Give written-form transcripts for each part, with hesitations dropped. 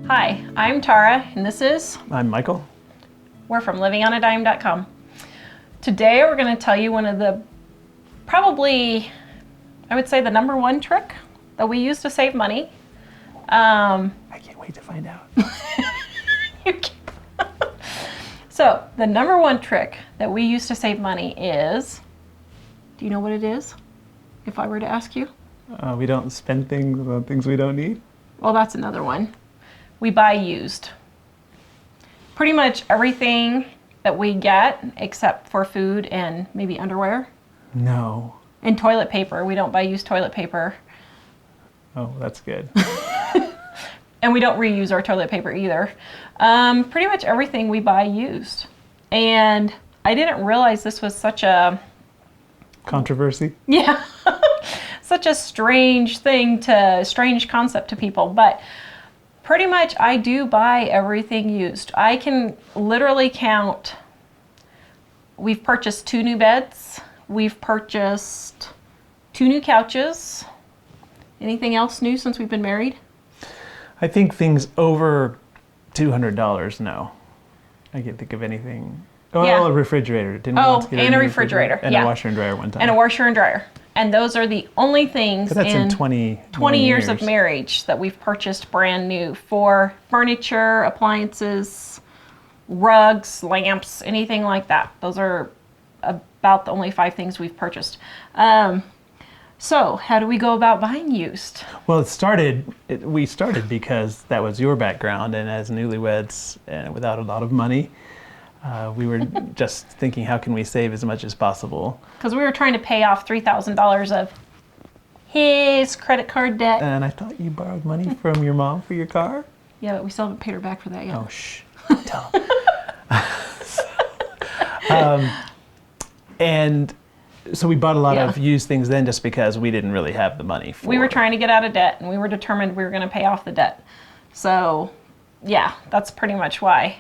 Hi, I'm Tara, and this is... I'm Michael. We're from livingonadime.com. Today we're going to tell you one of the, probably, I would say the number one trick that we use to save money. I can't wait to find out. You can't. So, the number one trick that we use to save money is, do you know what it is? If I were to ask you? We don't spend things on things we don't need. Well, that's another one. We buy used. Pretty much everything that we get, except for food and maybe underwear. No. And toilet paper. We don't buy used toilet paper. Oh, that's good. And we don't reuse our toilet paper either. Pretty much everything we buy used. And I didn't realize this was such a... Controversy? Yeah. Such a strange concept to people. But pretty much I do buy everything used. I can literally count. We've purchased 2 new beds. We've purchased 2 new couches. Anything else new since we've been married? I think things over $200, no. I can't think of anything. Oh, Yeah. a refrigerator. Didn't we Oh, once get and new a refrigerator. And Yeah. a washer and dryer one time. And a washer and dryer. And those are the only things But that's in 20 years of marriage that we've purchased brand new for furniture, appliances, rugs, lamps, anything like that. Those are about the only 5 things we've purchased. So how do we go about buying used? Well, we started because that was your background, and as newlyweds and without a lot of money, we were just thinking, how can we save as much as possible? Because we were trying to pay off $3,000 of his credit card debt. And I thought you borrowed money from your mom for your car? Yeah, but we still haven't paid her back for that yet. Oh, shh. Tell them. And so we bought a lot of used things then just because we didn't really have the money for We were trying to get out of debt, and we were determined we were going to pay off the debt. So, yeah, that's pretty much why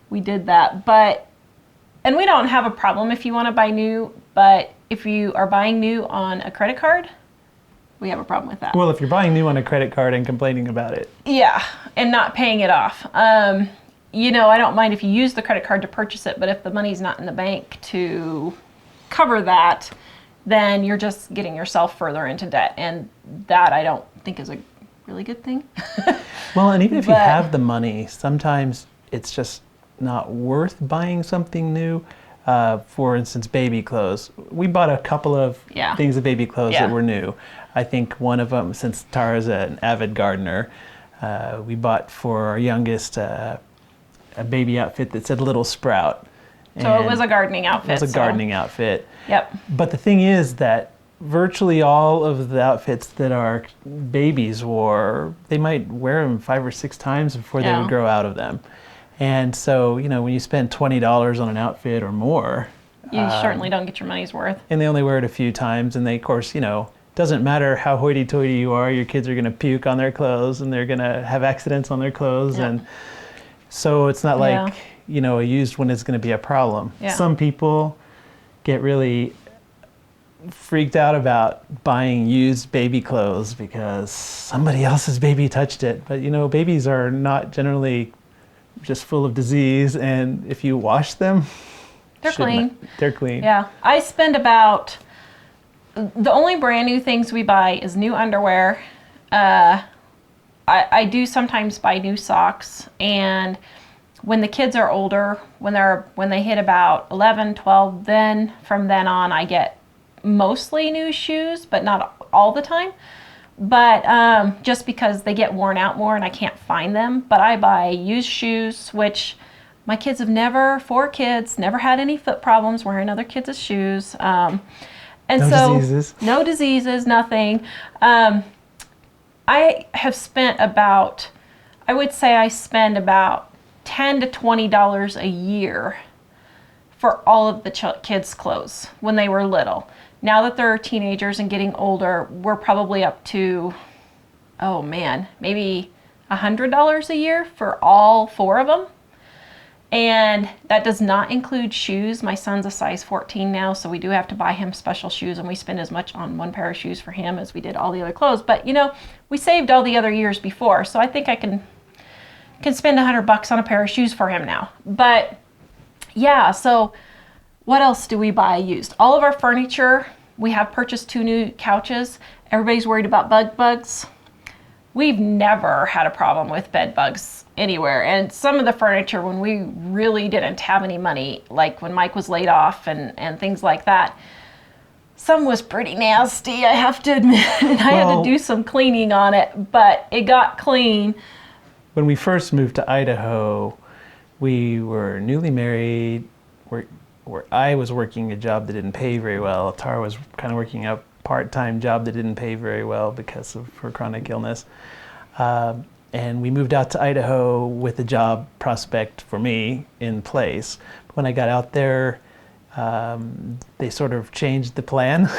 we did that. And we don't have a problem if you want to buy new, but if you are buying new on a credit card, we have a problem with that. Well, if you're buying new on a credit card and complaining about it. Yeah, and not paying it off. I don't mind if you use the credit card to purchase it, but if the money's not in the bank to cover that, then you're just getting yourself further into debt. And that I don't think is a really good thing. Well, and even if you have the money, sometimes it's just not worth buying something new. For instance, baby clothes. We bought a couple of things of baby clothes that were new. I think one of them, since Tara's an avid gardener, we bought for our youngest a baby outfit that said Little Sprout. So it was a gardening outfit. It was a gardening outfit. Yep. But the thing is that virtually all of the outfits that our babies wore, they might wear them 5 or 6 times before they would grow out of them. And so, when you spend $20 on an outfit or more, you certainly don't get your money's worth. And they only wear it a few times, and they, of course, doesn't matter how hoity-toity you are, your kids are going to puke on their clothes, and they're going to have accidents on their clothes, and so it's not like, a used one is going to be a problem. Yeah. Some people get really freaked out about buying used baby clothes because somebody else's baby touched it. But, babies are not generally just full of disease, and if you wash them, they're clean. They're clean. Yeah. The only brand new things we buy is new underwear. I do sometimes buy new socks, and when the kids are older, when they hit about 11, 12, then from then on I get mostly new shoes, but not all the time. But just because they get worn out more and I can't find them. But I buy used shoes, which my kids have never had any foot problems wearing other kids' shoes. No diseases, nothing. I spend about $10 to $20 a year for all of the kids' clothes when they were little. Now that they're teenagers and getting older, we're probably up to, maybe $100 a year for all 4 of them. And that does not include shoes. My son's a size 14 now, so we do have to buy him special shoes, and we spend as much on one pair of shoes for him as we did all the other clothes. But, you know, we saved all the other years before, so I think I can can spend $100 on a pair of shoes for him now. But yeah, so what else do we buy used? All of our furniture, we have purchased 2 new couches. Everybody's worried about bugs. We've never had a problem with bed bugs anywhere. And some of the furniture, when we really didn't have any money, like when Mike was laid off and things like that, some was pretty nasty, I have to admit. And I had to do some cleaning on it, but it got clean. When we first moved to Idaho, we were newly married, where I was working a job that didn't pay very well. Tawra was kind of working a part-time job that didn't pay very well because of her chronic illness. And we moved out to Idaho with a job prospect for me in place. When I got out there, they sort of changed the plan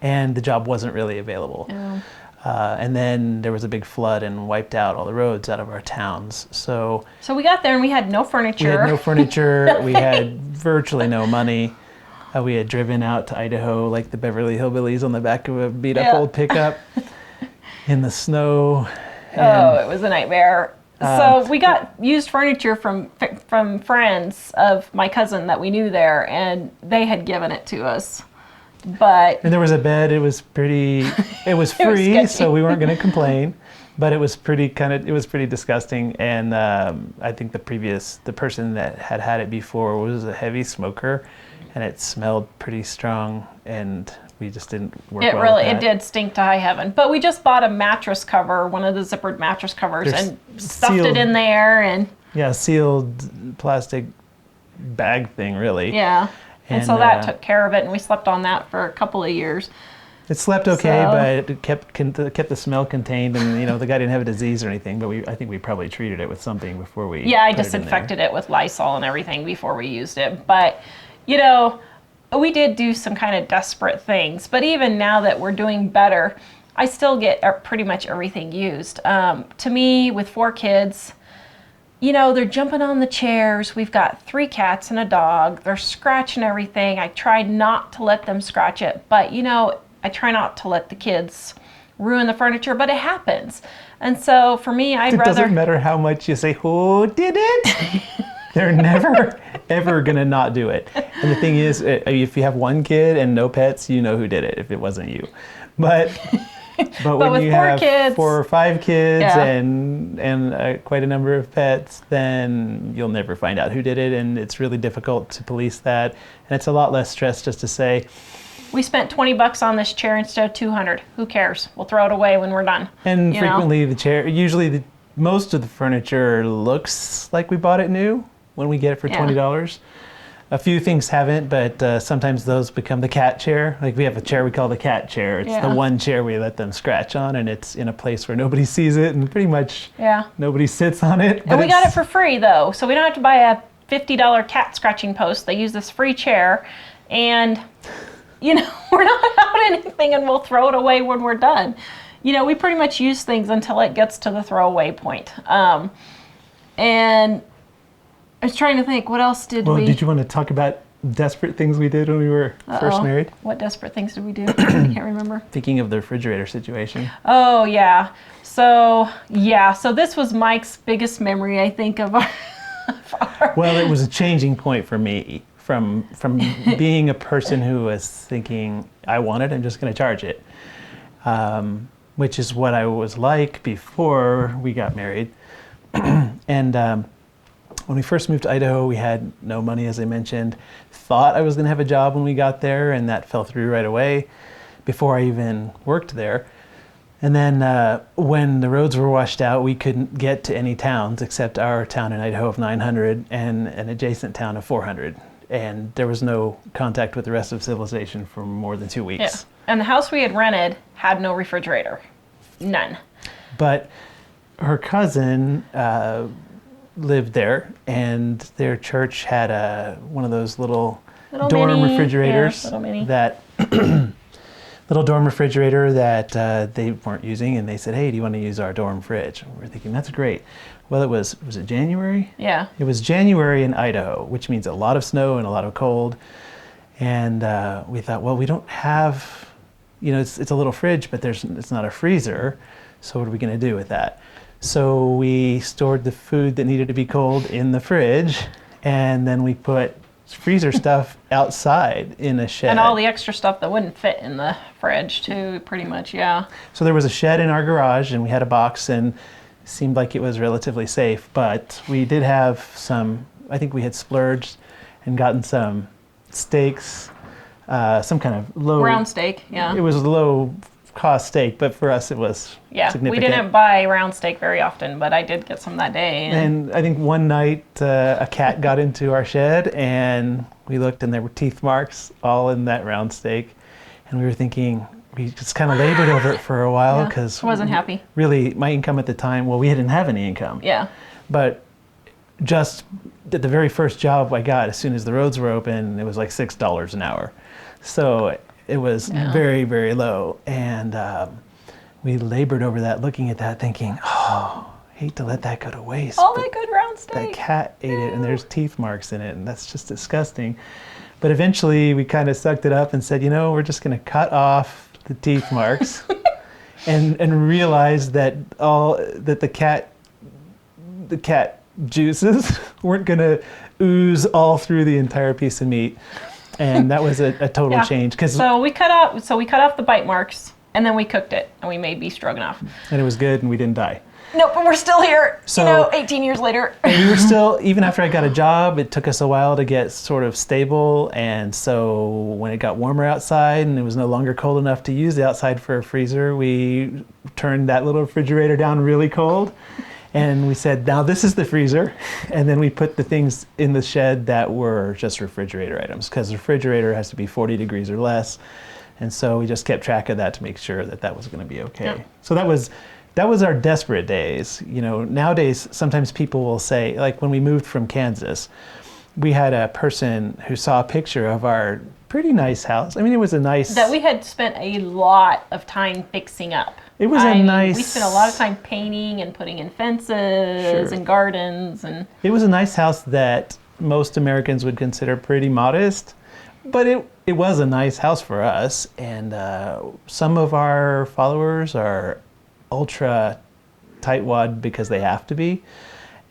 and the job wasn't really available. Oh. And then there was a big flood and wiped out all the roads out of our towns. So we got there and we had no furniture. We had no furniture. We had virtually no money. We had driven out to Idaho like the Beverly Hillbillies on the back of a beat-up old pickup in the snow. It was a nightmare. So we got used furniture from friends of my cousin that we knew there, and they had given it to us. And there was a bed. It was free, so we weren't going to complain. But it was pretty disgusting. And I think the person that had it before was a heavy smoker, and it smelled pretty strong, and we just didn't work well with that. It did stink to high heaven. But we just bought a mattress cover, one of the zippered mattress covers, and stuffed it in there. And sealed plastic bag thing, really. Yeah. And so that took care of it, and we slept on that for a couple of years. It slept okay, but it kept the smell contained, and the guy didn't have a disease or anything. But I think we probably treated it with something before we. Yeah, I disinfected it with Lysol and everything before we used it. But we did do some kind of desperate things. But even now that we're doing better, I still get pretty much everything used. To me, with 4 kids. They're jumping on the chairs. We've got 3 cats and a dog. They're scratching everything. I try not to let them scratch it, but I try not to let the kids ruin the furniture, but it happens. And so for me, It doesn't matter how much you say, who did it? They're never, ever going to not do it. And the thing is, if you have 1 kid and no pets, you know who did it if it wasn't you. But when you have 4 or 5 kids and quite a number of pets, then you'll never find out who did it, and it's really difficult to police that. And it's a lot less stress just to say, we spent $20 on this chair instead of $200. Who cares? We'll throw it away when we're done. And frequently the chair, usually most of the furniture looks like we bought it new when we get it for $20. A few things haven't, but sometimes those become the cat chair. Like we have a chair we call the cat chair. It's the one chair we let them scratch on, and it's in a place where nobody sees it, and pretty much nobody sits on it. And we got it for free, though, so we don't have to buy a $50 cat scratching post. They use this free chair, and, we're not out anything, and we'll throw it away when we're done. We pretty much use things until it gets to the throwaway point. And I was trying to think, what else did we... Did you want to talk about desperate things we did when we were first married? What desperate things did we do? I can't remember. Thinking of the refrigerator situation. Oh, yeah. So this was Mike's biggest memory, I think, of our... Well, it was a changing point for me from being a person who was thinking, I want it, I'm just going to charge it, which is what I was like before we got married. And... when we first moved to Idaho, we had no money, as I mentioned. Thought I was going to have a job when we got there, and that fell through right away before I even worked there. And then when the roads were washed out, we couldn't get to any towns except our town in Idaho of 900 and an adjacent town of 400. And there was no contact with the rest of civilization for more than 2 weeks. Yeah. And the house we had rented had no refrigerator. None. But her cousin lived there, and their church had one of those little dorm refrigerators. Little mini. That little dorm refrigerator that they weren't using, and they said, "Hey, do you want to use our dorm fridge?" And we're thinking, that's great. Well, was it January? Yeah. It was January in Idaho, which means a lot of snow and a lot of cold. And we thought, well, we don't have, it's a little fridge, but it's not a freezer. So what are we going to do with that? So we stored the food that needed to be cold in the fridge, and then we put freezer stuff outside in a shed. And all the extra stuff that wouldn't fit in the fridge too, pretty much, yeah. So there was a shed in our garage, and we had a box, and it seemed like it was relatively safe, but we did have some, I think we had splurged and gotten some steaks, some kind of low... Round steak, yeah. It was a low cost steak, but for us it was significant. We didn't buy round steak very often, but I did get some that day. And I think one night a cat got into our shed, and we looked, and there were teeth marks all in that round steak, and we were thinking, we just kind of labored over it for a while because I wasn't happy. Really, my income at the time, well, we didn't have any income. Yeah. But just at the very first job I got, as soon as the roads were open, it was like $6 an hour. So it was very, very low. And we labored over that, looking at that, thinking, oh, hate to let that go to waste. All that good round steak. That cat ate it, and there's teeth marks in it, and that's just disgusting. But eventually we kind of sucked it up and said, we're just going to cut off the teeth marks and realized that the cat juices weren't going to ooze all through the entire piece of meat. And that was a total change. So we cut off the bite marks, and then we cooked it, and we made beef stroganoff. And it was good, and we didn't die. No, but we're still here, so, 18 years later. And we were still, even after I got a job, it took us a while to get sort of stable. And so when it got warmer outside and it was no longer cold enough to use the outside for a freezer, we turned that little refrigerator down really cold. And we said, now this is the freezer. And then we put the things in the shed that were just refrigerator items, because the refrigerator has to be 40 degrees or less. And so we just kept track of that to make sure that that was going to be okay. Yeah. So that was our desperate days. Nowadays, sometimes people will say, like when we moved from Kansas, we had a person who saw a picture of our pretty nice house. I mean, it was a nice... That we had spent a lot of time fixing up. It was nice... We spent a lot of time painting and putting in fences and gardens. And it was a nice house that most Americans would consider pretty modest, but it was a nice house for us. And some of our followers are ultra tightwad because they have to be.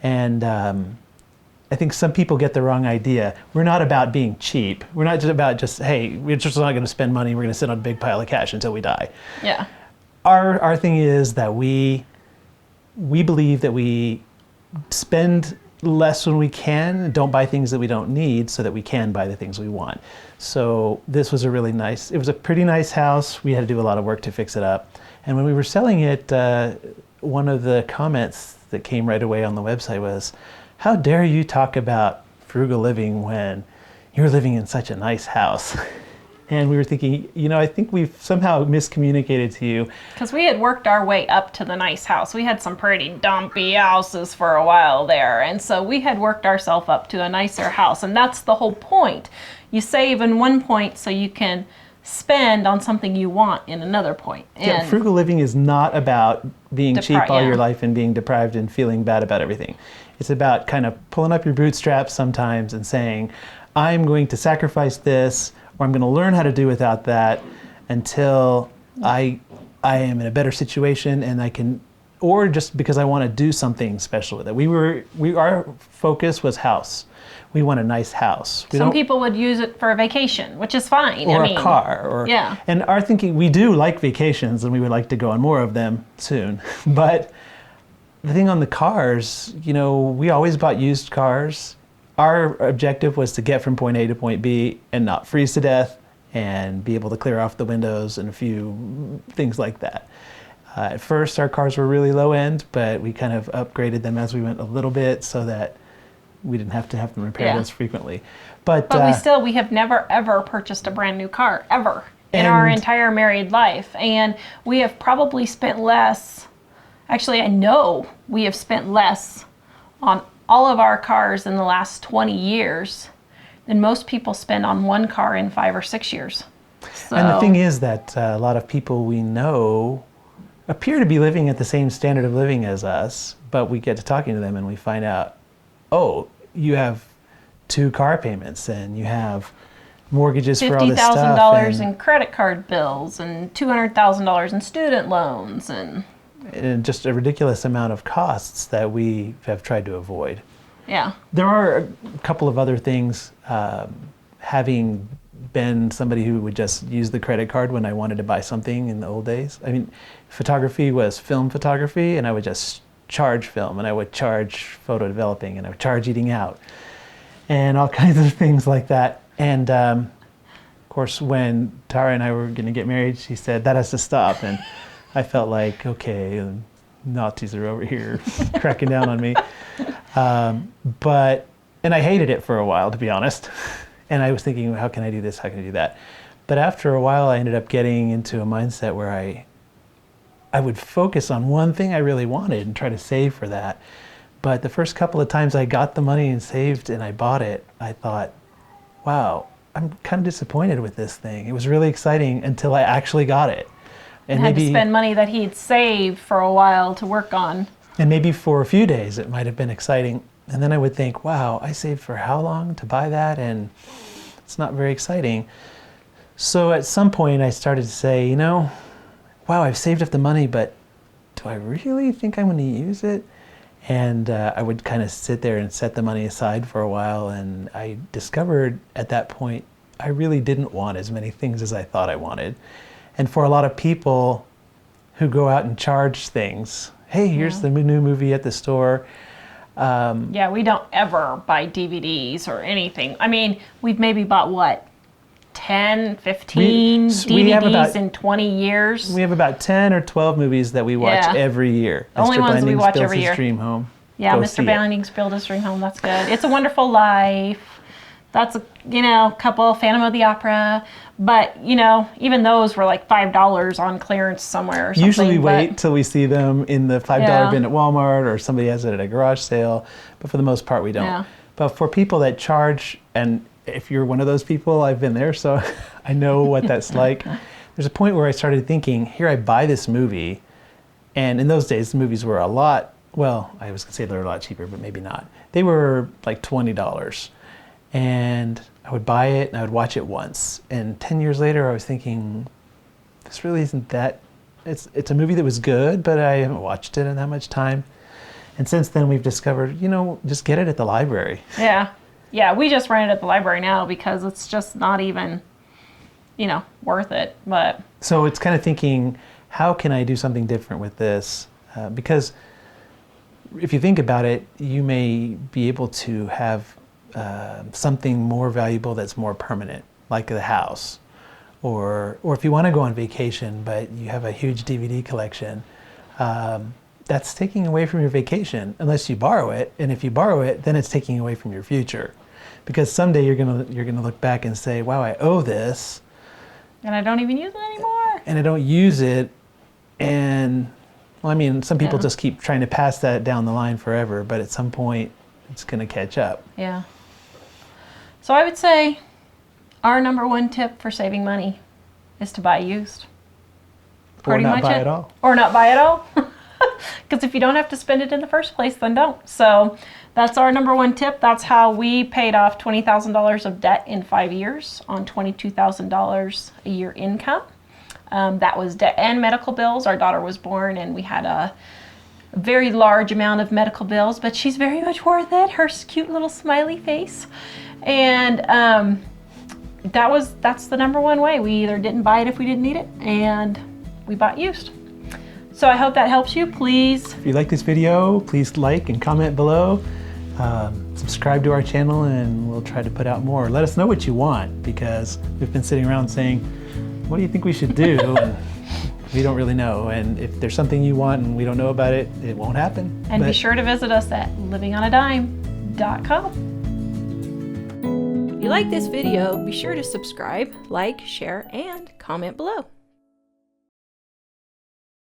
And I think some people get the wrong idea. We're not about being cheap. We're not just about hey, we're just not going to spend money. We're going to sit on a big pile of cash until we die. Yeah. Our thing is that we believe that we spend less when we can, don't buy things that we don't need so that we can buy the things we want. So this was it was a pretty nice house. We had to do a lot of work to fix it up. And when we were selling it, one of the comments that came right away on the website was, how dare you talk about frugal living when you're living in such a nice house? And we were thinking, I think we've somehow miscommunicated to you. Because we had worked our way up to the nice house. We had some pretty dumpy houses for a while there. And so we had worked ourselves up to a nicer house. And that's the whole point. You save in one point so you can spend on something you want in another point. And frugal living is not about being cheap all your life and being deprived and feeling bad about everything. It's about kind of pulling up your bootstraps sometimes and saying, I'm going to sacrifice this, or I'm going to learn how to do without that until I am in a better situation and I can, or just because I want to do something special with it. Our focus was house. We want a nice house. Some people would use it for a vacation, which is fine. Or a car. And our thinking, we do like vacations and we would like to go on more of them soon. But the thing on the cars, we always bought used cars. Our objective was to get from point A to point B and not freeze to death and be able to clear off the windows and a few things like that. At first, our cars were really low end, but we kind of upgraded them as we went a little bit so that we didn't have to have them repaired as frequently. But we have never, ever purchased a brand new car, ever, in our entire married life. And we have probably spent less, actually I know we have spent less on all of our cars in the last 20 years than most people spend on one car in 5 or 6 years. So. And the thing is that a lot of people we know appear to be living at the same standard of living as us, but we get to talking to them and we find out, oh, you have 2 car payments and you have mortgages for all this stuff. $50,000 in credit card bills and $200,000 in student loans. And and just a ridiculous amount of costs that we have tried to avoid. Yeah. There are a couple of other things, having been somebody who would just use the credit card when I wanted to buy something in the old days. I mean, photography was film photography, and I would just charge film, and I would charge photo developing, and I would charge eating out, and all kinds of things like that. And of course, when Tawra and I were going to get married, she said, that has to stop. And I felt like, okay, the Nazis are over here cracking down on me. And I hated it for a while, to be honest. And I was thinking, how can I do this? How can I do that? But after a while, I ended up getting into a mindset where I would focus on one thing I really wanted and try to save for that. But the first couple of times I got the money and saved and I bought it, I thought, wow, I'm kind of disappointed with this thing. It was really exciting until I actually got it. And had to spend money that he'd saved for a while to work on. And maybe for a few days it might have been exciting. And then I would think, wow, I saved for how long to buy that? And it's not very exciting. So at some point I started to say, you know, wow, I've saved up the money, but do I really think I'm going to use it? And I would kind of sit there and set the money aside for a while. And I discovered at that point, I really didn't want as many things as I thought I wanted. And for a lot of people who go out and charge things, hey, here's the new movie at the store. Yeah, we don't ever buy DVDs or anything. I mean, we've maybe bought, what, 10, 15 DVDs in 20 years? We have about 10 or 12 movies that we watch every year. The only ones we watch every year. Dream Home. Yeah, Mr. Banning's Build His Dream Home. That's good. It's a Wonderful Life. That's a, you know, couple, Phantom of the Opera. But, you know, even those were like $5 on clearance somewhere or something. Usually we wait till we see them in the $5 bin at Walmart, or somebody has it at a garage sale. But for the most part, we don't. Yeah. But for people that charge, and if you're one of those people, I've been there, so I know what that's like. There's a point where I started thinking, here I buy this movie, and in those days, the movies were a lot, well, I was going to say they're a lot cheaper, but maybe not. They were like $20. And I would buy it and I would watch it once. And 10 years later, I was thinking, this really isn't that, it's a movie that was good, but I haven't watched it in that much time. And since then we've discovered, you know, just get it at the library. Yeah. Yeah, we just rent it at the library now because it's just not even, you know, worth it. But so it's kind of thinking, how can I do something different with this? Because if you think about it, you may be able to have something more valuable that's more permanent, like the house, or if you want to go on vacation but you have a huge DVD collection, that's taking away from your vacation unless you borrow it. And if you borrow it, then it's taking away from your future, because someday you're gonna look back and say, wow, I owe this, and I don't even use it anymore, and I don't use it. And well, I mean, some people just keep trying to pass that down the line forever, but at some point it's gonna catch up. Yeah. So I would say our number one tip for saving money is to buy used. Or not buy at all. Or not buy at all. Because if you don't have to spend it in the first place, then don't. So that's our number one tip. That's how we paid off $20,000 of debt in 5 years on $22,000 a year income. That was debt and medical bills. Our daughter was born and we had a very large amount of medical bills, but she's very much worth it. Her cute little smiley face. And that's the number one way. We either didn't buy it if we didn't need it, and we bought used. So I hope that helps you. Please, if you like this video, please like and comment below. Subscribe to our channel and we'll try to put out more. Let us know what you want, because we've been sitting around saying, what do you think we should do? And we don't really know. And if there's something you want and we don't know about it, it won't happen. And be sure to visit us at livingonadime.com. If you like this video, be sure to subscribe, like, share, and comment below.